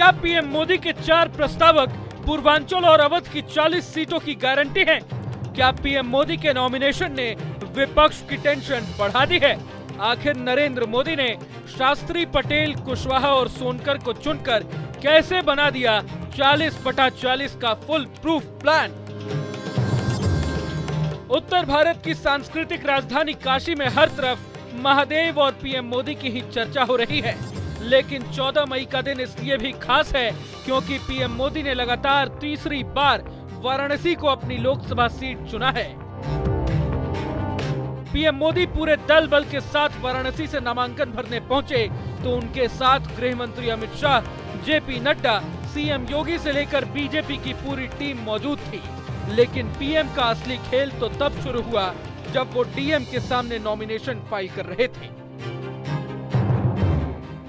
क्या पीएम मोदी के 4 प्रस्तावक पूर्वांचल और अवध की 40 सीटों की गारंटी है? क्या पीएम मोदी के नॉमिनेशन ने विपक्ष की टेंशन बढ़ा दी है? आखिर नरेंद्र मोदी ने शास्त्री, पटेल, कुशवाहा और सोनकर को चुनकर कैसे बना दिया 40/40 का फुल प्रूफ प्लान? उत्तर भारत की सांस्कृतिक राजधानी काशी में हर तरफ महादेव और पीएम मोदी की ही चर्चा हो रही है। लेकिन 14 मई का दिन इसलिए भी खास है क्योंकि पीएम मोदी ने लगातार तीसरी बार वाराणसी को अपनी लोकसभा सीट चुना है। पीएम मोदी पूरे दल बल के साथ वाराणसी से नामांकन भरने पहुंचे तो उनके साथ गृह मंत्री अमित शाह, जेपी नड्डा, सीएम योगी से लेकर बीजेपी की पूरी टीम मौजूद थी। लेकिन पीएम का असली खेल तो तब शुरू हुआ जब वो डीएम के सामने नॉमिनेशन फाइल कर रहे थे।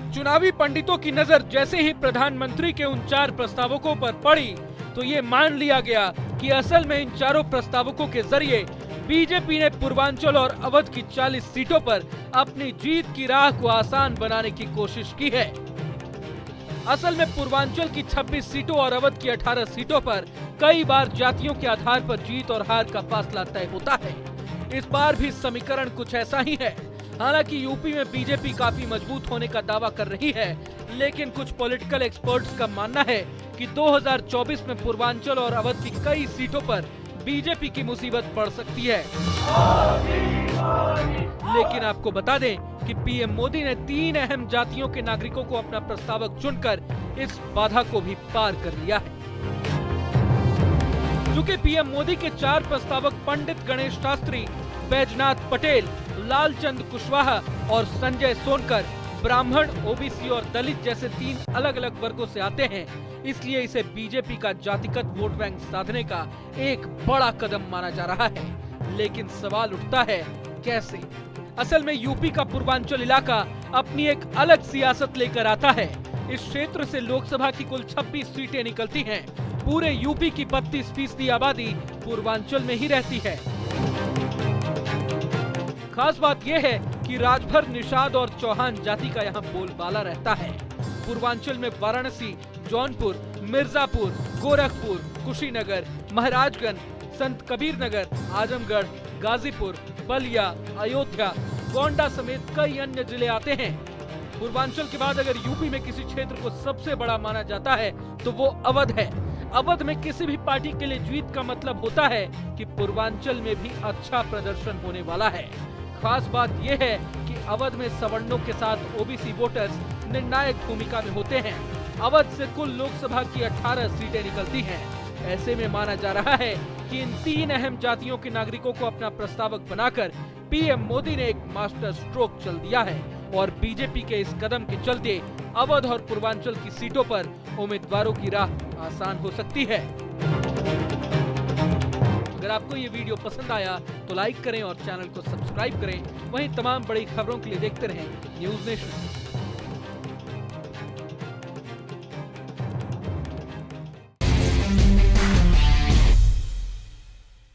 चुनावी पंडितों की नजर जैसे ही प्रधानमंत्री के उन 4 प्रस्तावकों पर पड़ी तो ये मान लिया गया कि असल में इन चारों प्रस्तावकों के जरिए बीजेपी ने पूर्वांचल और अवध की 40 सीटों पर अपनी जीत की राह को आसान बनाने की कोशिश की है। असल में पूर्वांचल की 26 सीटों और अवध की 18 सीटों पर कई बार जातियों के आधार पर जीत और हार का फासला तय होता है। इस बार भी समीकरण कुछ ऐसा ही है। हालांकि यूपी में बीजेपी काफी मजबूत होने का दावा कर रही है, लेकिन कुछ पॉलिटिकल एक्सपर्ट्स का मानना है कि 2024 में पूर्वांचल और अवध की कई सीटों पर बीजेपी की मुसीबत पड़ सकती है। लेकिन आपको बता दें कि पीएम मोदी ने 3 अहम जातियों के नागरिकों को अपना प्रस्तावक चुनकर इस बाधा को भी पार कर लिया है। चूंकि पीएम मोदी के 4 प्रस्तावक पंडित गणेश शास्त्री, बैजनाथ पटेल, लालचंद कुशवाहा और संजय सोनकर ब्राह्मण, ओबीसी और दलित जैसे 3 अलग अलग वर्गों से आते हैं, इसलिए इसे बीजेपी का जातिगत वोट बैंक साधने का एक बड़ा कदम माना जा रहा है। लेकिन सवाल उठता है, कैसे? असल में यूपी का पूर्वांचल इलाका अपनी एक अलग सियासत लेकर आता है। इस क्षेत्र से लोकसभा की कुल 26 सीटें निकलती हैं। पूरे यूपी की 32% आबादी पूर्वांचल में ही रहती है। खास बात यह है कि राजभर निषाद और चौहान जाति का यहाँ बोलबाला रहता है। पूर्वांचल में वाराणसी, जौनपुर, मिर्जापुर, गोरखपुर, कुशीनगर, महाराजगंज, संत कबीर नगर, आजमगढ़, गाजीपुर, बलिया, अयोध्या, गोंडा समेत कई अन्य जिले आते हैं। पूर्वांचल के बाद अगर यूपी में किसी क्षेत्र को सबसे बड़ा माना जाता है तो वो अवध है। अवध में किसी भी पार्टी के लिए जीत का मतलब होता है कि पूर्वांचल में भी अच्छा प्रदर्शन होने वाला है। खास बात यह है कि अवध में सवर्णों के साथ ओबीसी वोटर्स निर्णायक भूमिका में होते हैं। अवध से कुल लोकसभा की 18 सीटें निकलती हैं। ऐसे में माना जा रहा है कि इन 3 अहम जातियों के नागरिकों को अपना प्रस्तावक बनाकर पीएम मोदी ने एक मास्टर स्ट्रोक चल दिया है और बीजेपी के इस कदम के चलते अवध और पूर्वांचल की सीटों पर उम्मीदवारों की राह आसान हो सकती है। अगर आपको ये वीडियो पसंद आया तो लाइक करें और चैनल को सब्सक्राइब करें। वहीं तमाम बड़ी खबरों के लिए देखते रहें न्यूज़ नेशन।